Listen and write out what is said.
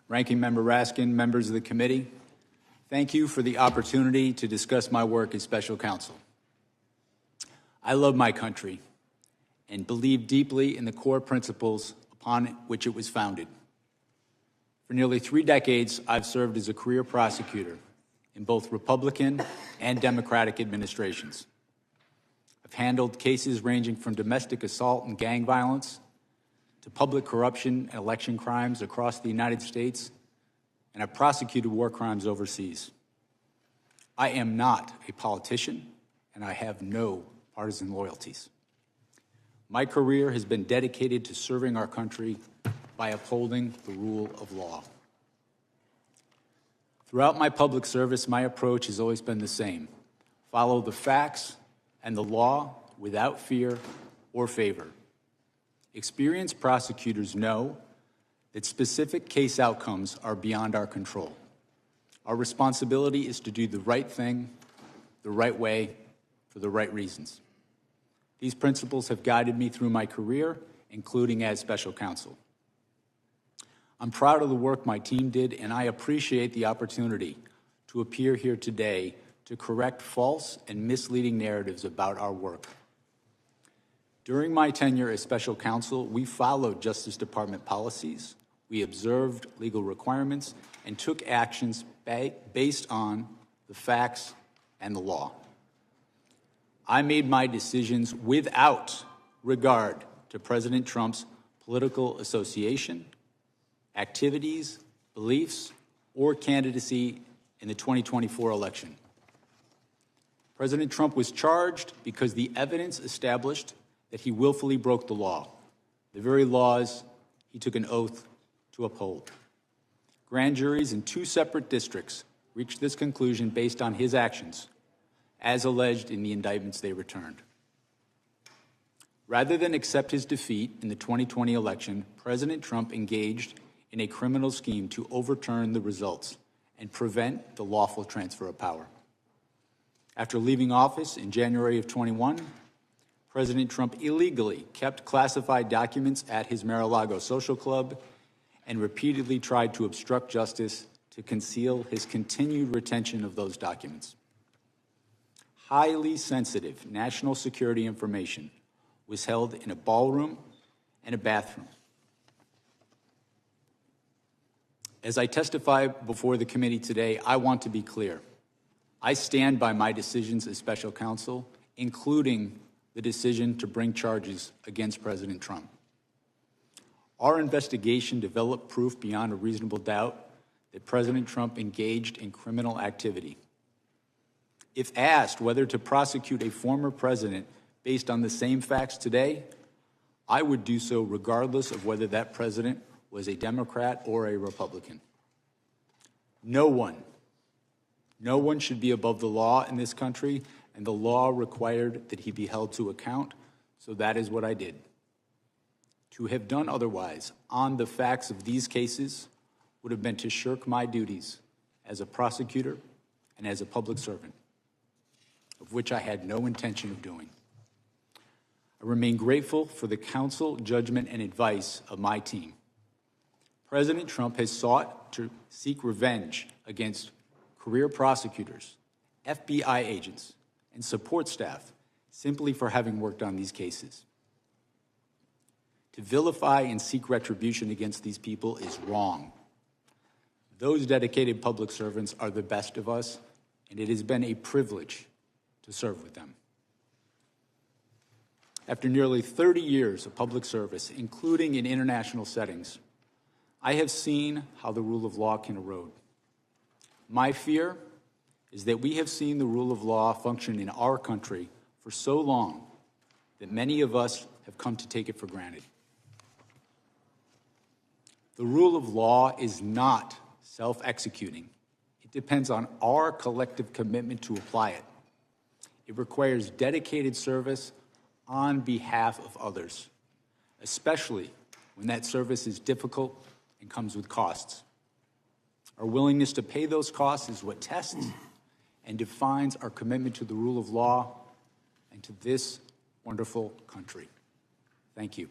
Ranking Member Raskin, members of the committee, thank you for the opportunity to discuss my work as special counsel. I love my country and believe deeply in the core principles upon which it was founded. For nearly 3 decades, I've served as a career prosecutor in both Republican and Democratic administrations. I've handled cases ranging from domestic assault and gang violence to public corruption and election crimes across the United States, and I've prosecuted war crimes overseas. I am not a politician, and I have no partisan loyalties. My career has been dedicated to serving our country by upholding the rule of law. Throughout my public service, my approach has always been the same: follow the facts and the law without fear or favor. Experienced prosecutors know that specific case outcomes are beyond our control. Our responsibility is to do the right thing, the right way, for the right reasons. These principles have guided me through my career, including as special counsel. I'm proud of the work my team did, and I appreciate the opportunity to appear here today to correct false and misleading narratives about our work. During my tenure as special counsel, we followed Justice Department policies, we observed legal requirements, and took actions based on the facts and the law. I made my decisions without regard to President Trump's political association, activities, beliefs, or candidacy in the 2024 election. President Trump was charged because the evidence established that he willfully broke the law, the very laws he took an oath to uphold. Grand juries in 2 separate districts reached this conclusion based on his actions, as alleged in the indictments they returned. Rather than accept his defeat in the 2020 election, President Trump engaged in a criminal scheme to overturn the results and prevent the lawful transfer of power. After leaving office in January of 21, President Trump illegally kept classified documents at his Mar-a-Lago social club and repeatedly tried to obstruct justice to conceal his continued retention of those documents. Highly sensitive national security information was held in a ballroom and a bathroom. As I testify before the committee today, I want to be clear. I stand by my decisions as special counsel, including the decision to bring charges against President Trump. Our investigation developed proof beyond a reasonable doubt that President Trump engaged in criminal activity. If asked whether to prosecute a former president based on the same facts today, I would do so regardless of whether that president was a Democrat or a Republican. No one should be above the law in this country, and the law required that he be held to account, so that is what I did. To have done otherwise on the facts of these cases would have been to shirk my duties as a prosecutor and as a public servant, of which I had no intention of doing. I remain grateful for the counsel, judgment, and advice of my team. President Trump has sought to seek revenge against career prosecutors, FBI agents, and support staff simply for having worked on these cases. To vilify and seek retribution against these people is wrong. Those dedicated public servants are the best of us, and it has been a privilege to serve with them. After nearly 30 years of public service, including in international settings, I have seen how the rule of law can erode. My fear is that we have seen the rule of law function in our country for so long that many of us have come to take it for granted. The rule of law is not self-executing. It depends on our collective commitment to apply it. It requires dedicated service on behalf of others, especially when that service is difficult and comes with costs. Our willingness to pay those costs is what tests and defines our commitment to the rule of law and to this wonderful country. Thank you.